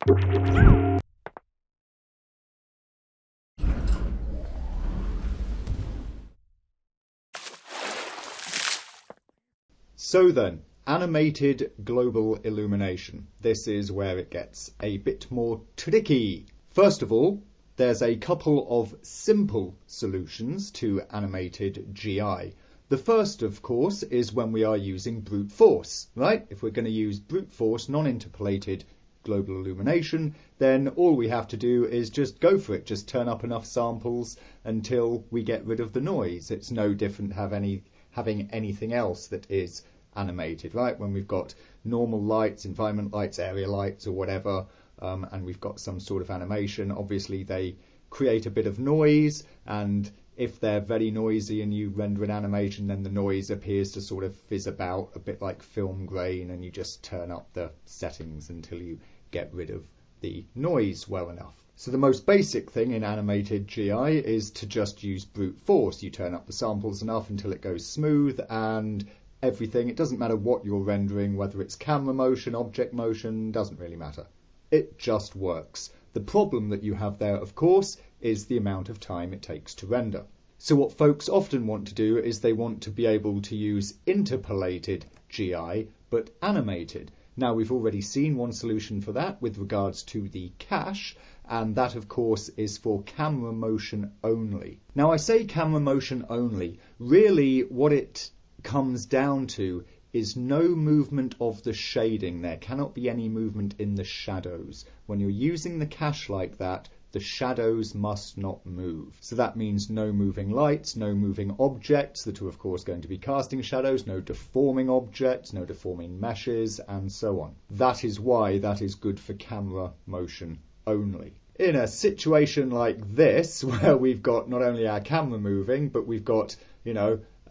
So then, animated global illumination. This is where it gets a bit more tricky. First of all, there's a couple of simple solutions to animated GI. The first, of course, is when we are using brute force, right? If we're going to use brute force, non-interpolated global illumination, then all we have to do is just go for it. Just turn up enough samples until we get rid of the noise. It's no different having anything else that is animated, right? When we've got normal lights, environment lights, area lights or whatever, and we've got some sort of animation, obviously they create a bit of noise, and if they're very noisy and you render an animation, then the noise appears to sort of fizz about a bit like film grain, and you just turn up the settings until you get rid of the noise well enough. So the most basic thing in animated GI is to just use brute force. You turn up the samples enough until it goes smooth, and everything, it doesn't matter what you're rendering, whether it's camera motion, object motion, doesn't really matter. It just works. The problem that you have there, of course, is the amount of time it takes to render. So what folks often want to do is they want to be able to use interpolated GI, but animated. Now, we've already seen one solution for that with regards to the cache, and that, of course, is for camera motion only. Now, I say camera motion only. Really, what it comes down to is no movement of the shading. There cannot be any movement in the shadows. When you're using the cache like that, the shadows must not move. So that means no moving lights, no moving objects that are of course going to be casting shadows, no deforming objects, no deforming meshes, and so on. That is why that is good for camera motion only. In a situation like this, where we've got not only our camera moving, but we've got,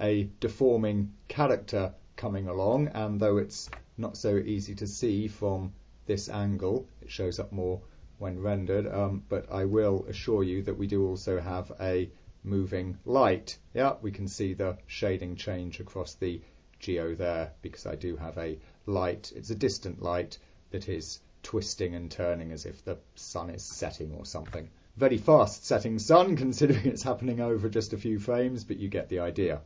a deforming character coming along, and though it's not so easy to see from this angle, it shows up more when rendered, but I will assure you that we do also have a moving light. Yeah, we can see the shading change across the geo there, because I do have a light. It's a distant light that is twisting and turning as if the sun is setting or something. Very fast setting sun, considering it's happening over just a few frames, but you get the idea.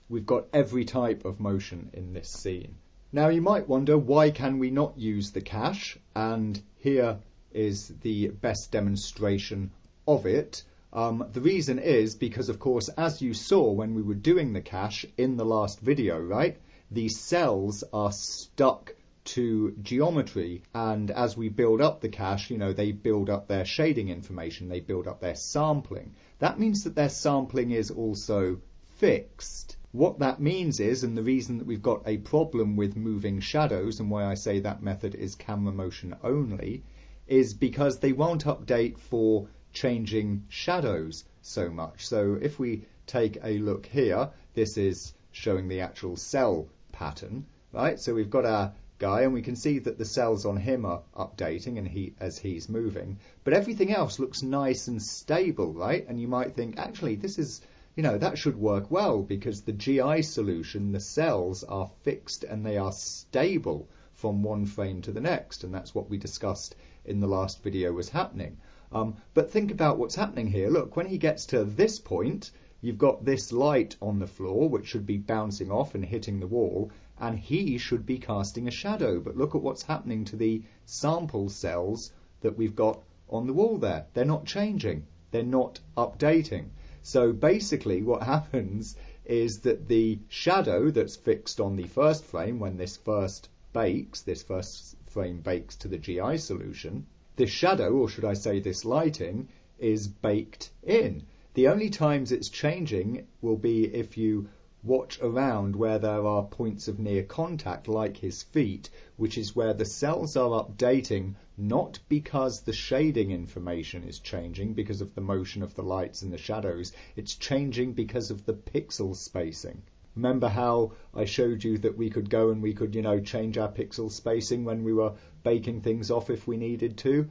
We've got every type of motion in this scene. Now you might wonder, why can we not use the cache? And here is the best demonstration of it. The reason is because, of course, as you saw when we were doing the cache in the last video, right, the cells are stuck to geometry, and as we build up the cache, they build up their shading information, they build up their sampling. That means that their sampling is also fixed. What that means is, and the reason that we've got a problem with moving shadows, and why I say that method is camera motion only, is because they won't update for changing shadows so much. So if we take a look here, this is showing the actual cell pattern, right? So we've got our guy, and we can see that the cells on him are updating and as he's moving, but everything else looks nice and stable, right? And you might think, actually, this is, that should work well, because the GI solution, the cells are fixed and they are stable from one frame to the next, and that's what we discussed in the last video was happening. But think about what's happening here. Look, when he gets to this point, you've got this light on the floor, which should be bouncing off and hitting the wall, and he should be casting a shadow. But look at what's happening to the sample cells that we've got on the wall there. They're not changing. They're not updating. So basically what happens is that the shadow that's fixed on the first frame, when this first frame bakes to the GI solution, this shadow, or should I say this lighting, is baked in. The only times it's changing will be if you watch around where there are points of near contact, like his feet, which is where the cells are updating, not because the shading information is changing because of the motion of the lights and the shadows. It's changing because of the pixel spacing. Remember how I showed you that we could go and we could, change our pixel spacing when we were baking things off if we needed to?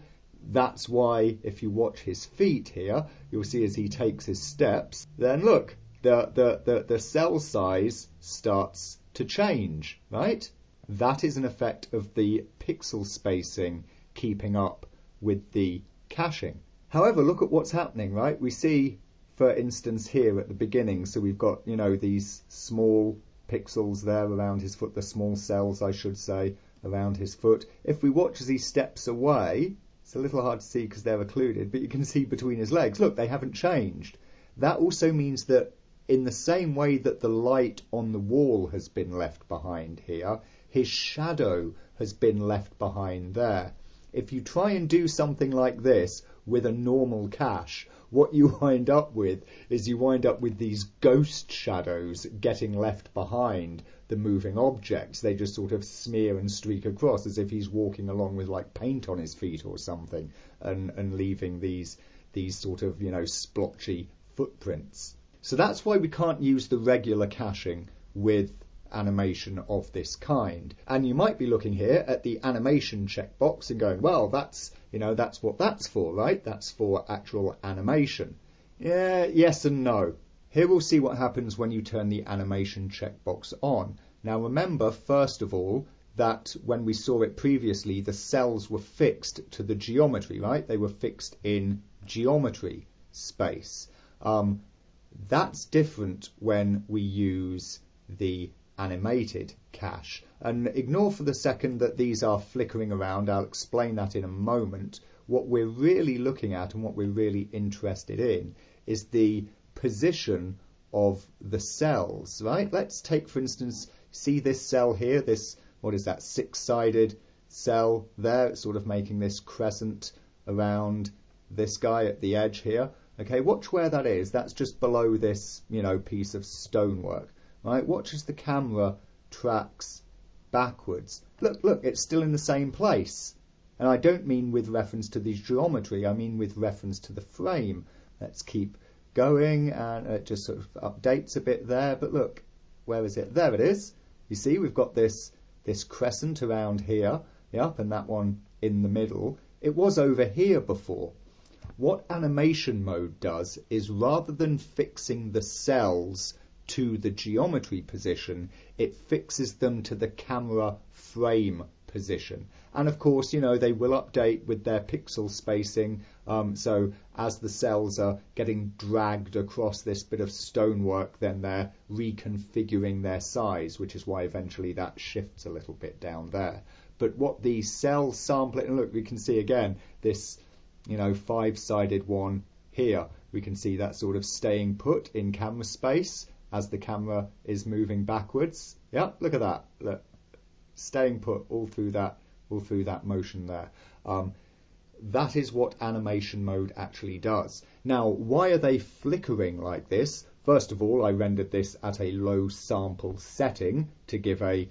That's why if you watch his feet here, you'll see as he takes his steps, then look, the cell size starts to change, right? That is an effect of the pixel spacing keeping up with the caching. However, look at what's happening, right? We see, for instance, here at the beginning, so we've got, these small pixels there around his foot, the small cells, I should say, around his foot. If we watch as he steps away, it's a little hard to see because they're occluded, but you can see between his legs, look, they haven't changed. That also means that in the same way that the light on the wall has been left behind here, his shadow has been left behind there. If you try and do something like this with a normal cache, what you wind up with is these ghost shadows getting left behind the moving objects. They just sort of smear and streak across as if he's walking along with like paint on his feet or something, and leaving these sort of, splotchy footprints. So that's why we can't use the regular caching with animation of this kind. And you might be looking here at the animation checkbox and going, well, that's what that's for, right? That's for actual animation. Yeah, yes and no. Here we'll see what happens when you turn the animation checkbox on. Now remember, first of all, that when we saw it previously, the cells were fixed to the geometry, right? They were fixed in geometry space. That's different when we use the animated cache. And ignore for the second that these are flickering around. I'll explain that in a moment. What we're really looking at and what we're really interested in is the position of the cells, right? Let's take, for instance, see this cell here, this, what is that, six-sided cell there. It's sort of making this crescent around this guy at the edge here. Okay, watch where that is. That's just below this, piece of stonework. Right, watch as the camera tracks backwards. Look, it's still in the same place. And I don't mean with reference to the geometry, I mean with reference to the frame. Let's keep going, and it just sort of updates a bit there. But look, where is it? There it is. You see, we've got this crescent around here, yep, and that one in the middle. It was over here before. What animation mode does is, rather than fixing the cells to the geometry position, it fixes them to the camera frame position. And of course, they will update with their pixel spacing, so as the cells are getting dragged across this bit of stonework, then they're reconfiguring their size, which is why eventually that shifts a little bit down there. But what the cell sampling, and look, we can see again this, five-sided one here. We can see that sort of staying put in camera space as the camera is moving backwards. Yeah, look at that. Look, staying put all through that motion there. That is what animation mode actually does. Now, why are they flickering like this? First of all, I rendered this at a low sample setting to give a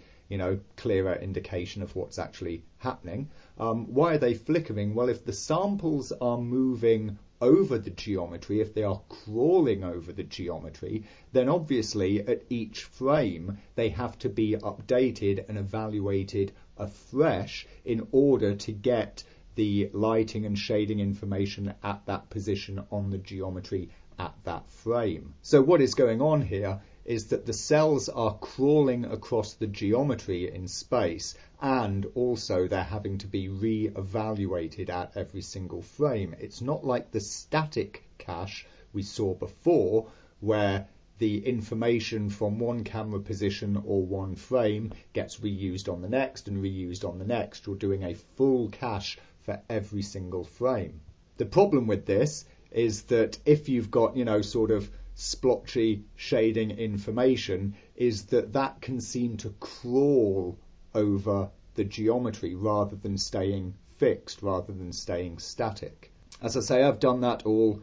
clearer indication of what's actually happening. Why are they flickering? Well, if the samples are moving over the geometry, if they are crawling over the geometry, then obviously at each frame they have to be updated and evaluated afresh in order to get the lighting and shading information at that position on the geometry at that frame. So what is going on here is that the cells are crawling across the geometry in space, and also they're having to be re-evaluated at every single frame. It's not like the static cache we saw before, where the information from one camera position or one frame gets reused on the next and reused on the next. You're doing a full cache for every single frame. The problem with this is that if you've got, sort of splotchy shading information, is that can seem to crawl over the geometry rather than staying fixed, rather than staying static. As I say, I've done that all,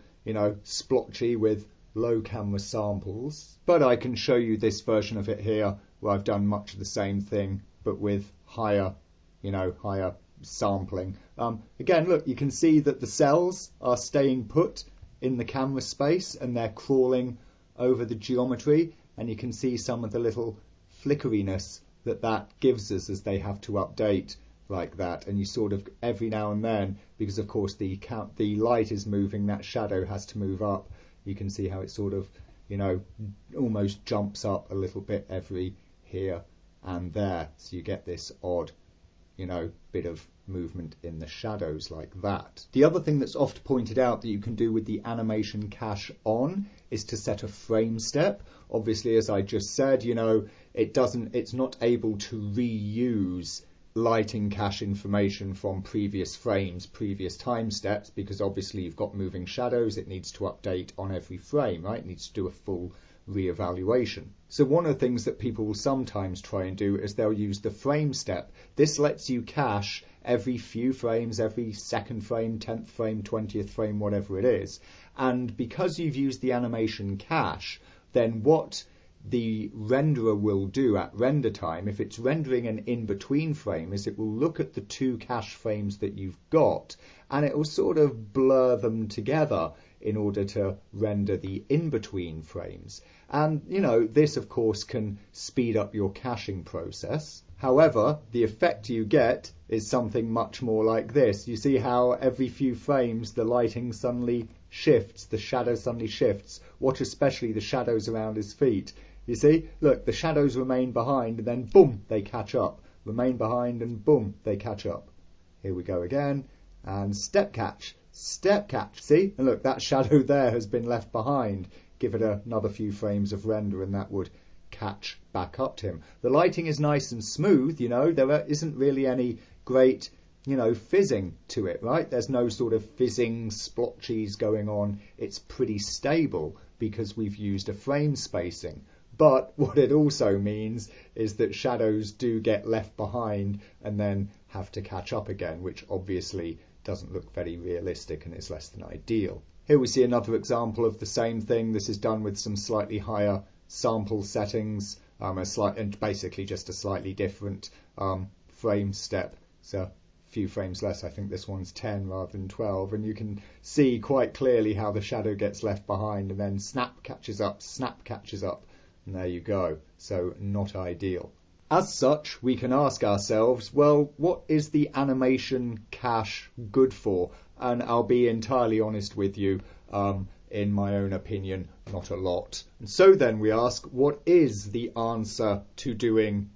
splotchy with low camera samples, but I can show you this version of it here where I've done much of the same thing but with higher sampling. Again, look, you can see that the cells are staying put in the camera space and they're crawling over the geometry, and you can see some of the little flickeriness that gives us as they have to update like that. And you sort of, every now and then, because of course the light is moving, that shadow has to move up. You can see how it sort of, almost jumps up a little bit every here and there. So you get this odd, bit of movement in the shadows like that. The other thing that's oft pointed out that you can do with the animation cache on is to set a frame step. Obviously, as I just said, it's not able to reuse lighting cache information from previous frames, previous time steps, because obviously you've got moving shadows. It needs to update on every frame, right? It needs to do a full re-evaluation. So one of the things that people will sometimes try and do is they'll use the frame step. This lets you cache every few frames, every second frame, 10th frame, 20th frame, whatever it is. And because you've used the animation cache, then what the renderer will do at render time, if it's rendering an in-between frame, is it will look at the two cache frames that you've got and it will sort of blur them together in order to render the in-between frames. And, this of course can speed up your caching process. However, the effect you get is something much more like this. You see how every few frames the lighting suddenly shifts, the shadow suddenly shifts. Watch especially the shadows around his feet. You see, look, the shadows remain behind and then boom, they catch up. Remain behind and boom, they catch up. Here we go again. And step catch. Step catch. See? And look, that shadow there has been left behind. Give it another few frames of render and that would catch back up to him. The lighting is nice and smooth, there isn't really any great, fizzing to it, right? There's no sort of fizzing splotches going on. It's pretty stable because we've used a frame spacing. But what it also means is that shadows do get left behind and then have to catch up again, which obviously doesn't look very realistic and is less than ideal. Here we see another example of the same thing. This is done with some slightly higher sample settings, and basically just a slightly different frame step. So a few frames less. I think this one's 10 rather than 12, and you can see quite clearly how the shadow gets left behind and then snap catches up, and there you go. So not ideal. As such, we can ask ourselves, well, what is the animation cache good for? And I'll be entirely honest with you, in my own opinion, not a lot. And so then we ask, what is the answer to doing,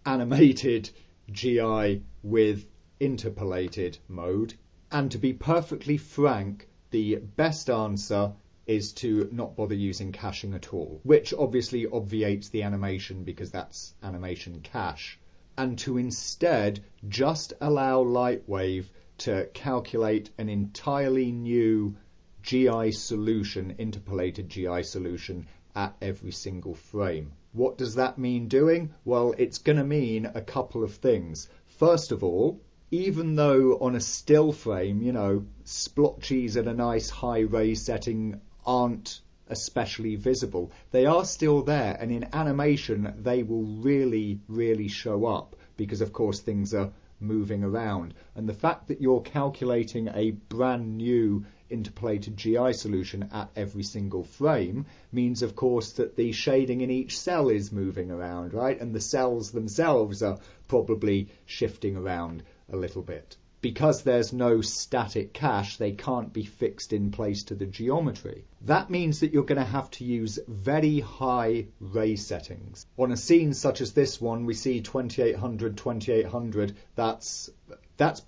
animated GI with interpolated mode? And to be perfectly frank, the best answer is to not bother using caching at all, which obviously obviates the animation because that's animation cache, and to instead just allow Lightwave to calculate an entirely new GI solution, interpolated GI solution, at every single frame. What does that mean doing? Well, it's going to mean a couple of things. First of all, even though on a still frame, splotches at a nice high ray setting aren't especially visible, they are still there, and in animation they will really, really show up because of course things are moving around. And the fact that you're calculating a brand new interpolated GI solution at every single frame means of course that the shading in each cell is moving around, right? And the cells themselves are probably shifting around a little bit. Because there's no static cache, they can't be fixed in place to the geometry. That means that you're going to have to use very high ray settings. On a scene such as this one, we see 2800. That's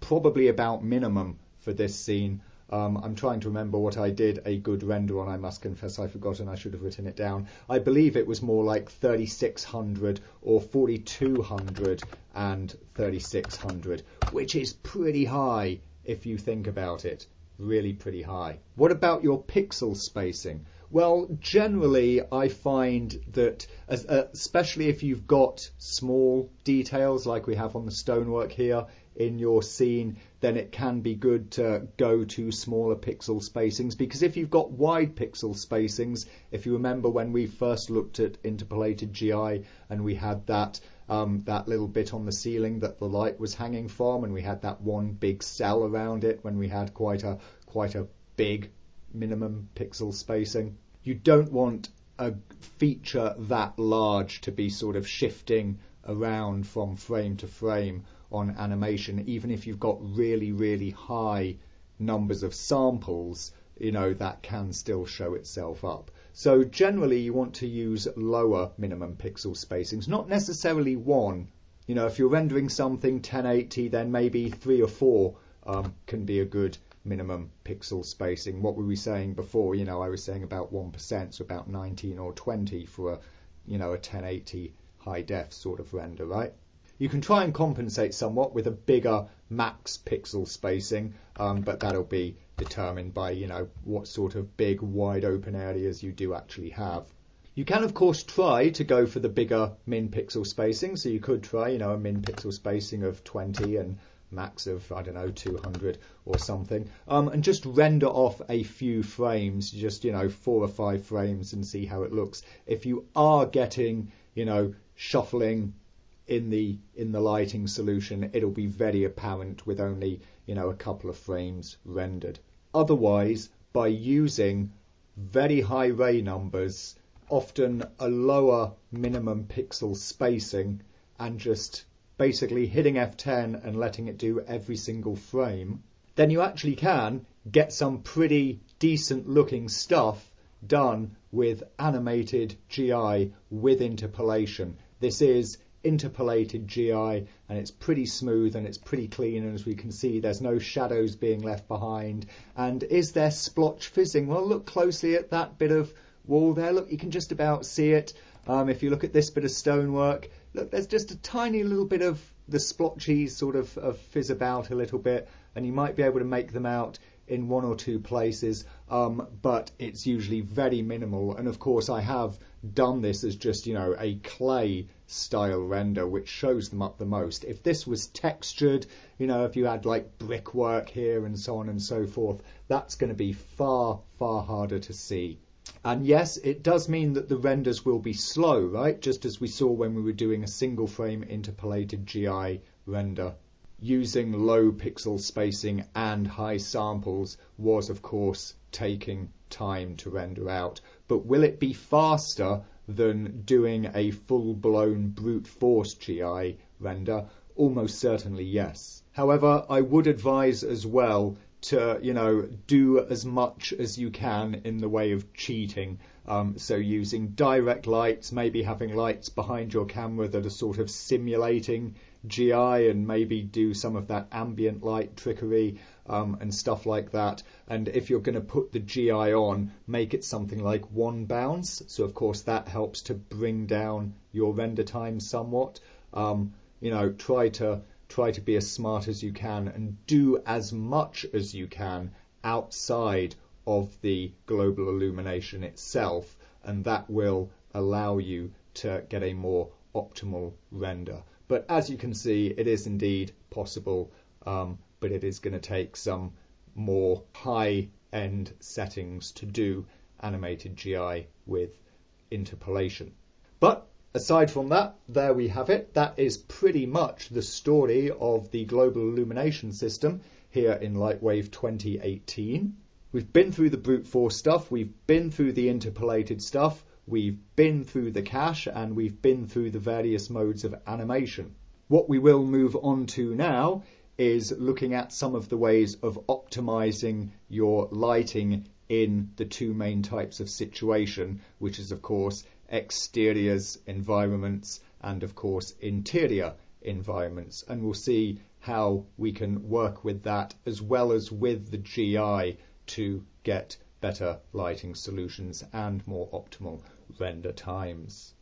probably about minimum for this scene. I'm trying to remember what I did a good render on. I must confess I've forgotten. I should have written it down. I believe it was more like 3600 or 4200 and 3600, which is pretty high if you think about it. Really pretty high. What about your pixel spacing? Well, generally I find that, especially if you've got small details like we have on the stonework here in your scene, then it can be good to go to smaller pixel spacings, because if you've got wide pixel spacings, if you remember when we first looked at interpolated GI and we had that little bit on the ceiling that the light was hanging from, and we had that one big cell around it when we had quite a big minimum pixel spacing. You don't want a feature that large to be sort of shifting around from frame to frame on animation, even if you've got really, really high numbers of samples, that can still show itself up. So generally you want to use lower minimum pixel spacings, not necessarily 1 You know, if you're rendering something 1080, then maybe 3 or 4 can be a good minimum pixel spacing. What were we saying before? You know, I was saying about 1%, so about 19 or 20 for a, you know, a 1080 high def sort of render, right? You can try and compensate somewhat with a bigger max pixel spacing, but that'll be determined by, you know, what sort of big wide open areas you do actually have. You can, of course, try to go for the bigger min pixel spacing. So you could try, you know, a min pixel spacing of 20 and max of, I don't know, 200 or something, and just render off a few frames, just, you know, 4 or 5 frames, and see how it looks. If you are getting, you know, shuffling in the lighting solution, it'll be very apparent with only, you know, a couple of frames rendered. Otherwise, by using very high ray numbers, often a lower minimum pixel spacing, and just basically hitting F10 and letting it do every single frame, then you actually can get some pretty decent looking stuff done with animated GI with interpolation. This is interpolated GI, and it's pretty smooth and it's pretty clean, and as we can see, there's no shadows being left behind. And is there splotch fizzing? Well, look closely at that bit of wall there. Look, you can just about see it. If you look at this bit of stonework, look, there's just a tiny little bit of the splotchy sort of fizz about a little bit, and you might be able to make them out in 1 or 2 places, but it's usually very minimal. And of course, I have done this as just, you know, a clay style render, which shows them up the most. If this was textured, you know, if you had like brickwork here and so on and so forth, that's going to be far, far harder to see. And yes, it does mean that the renders will be slow, right? Just as we saw when we were doing a single frame interpolated GI render. Using low pixel spacing and high samples was, of course, taking time to render out. But will it be faster than doing a full-blown brute force GI render? Almost certainly yes. However, I would advise as well to, you know, do as much as you can in the way of cheating. So using direct lights, maybe having lights behind your camera that are sort of simulating GI, and maybe do some of that ambient light trickery and stuff like that. And if you're going to put the GI on, make it something like 1 bounce. So of course that helps to bring down your render time somewhat. You know, try to be as smart as you can and do as much as you can outside of the global illumination itself, and that will allow you to get a more optimal render. But as you can see, it is indeed possible, but it is going to take some more high-end settings to do animated GI with interpolation. But aside from that, there we have it. That is pretty much the story of the global illumination system here in Lightwave 2018. We've been through the brute force stuff, we've been through the interpolated stuff, we've been through the cache, and we've been through the various modes of animation. What we will move on to now is looking at some of the ways of optimizing your lighting in the 2 main types of situation, which is of course exteriors environments and of course interior environments. And we'll see how we can work with that as well as with the GI to get better lighting solutions and more optimal render times.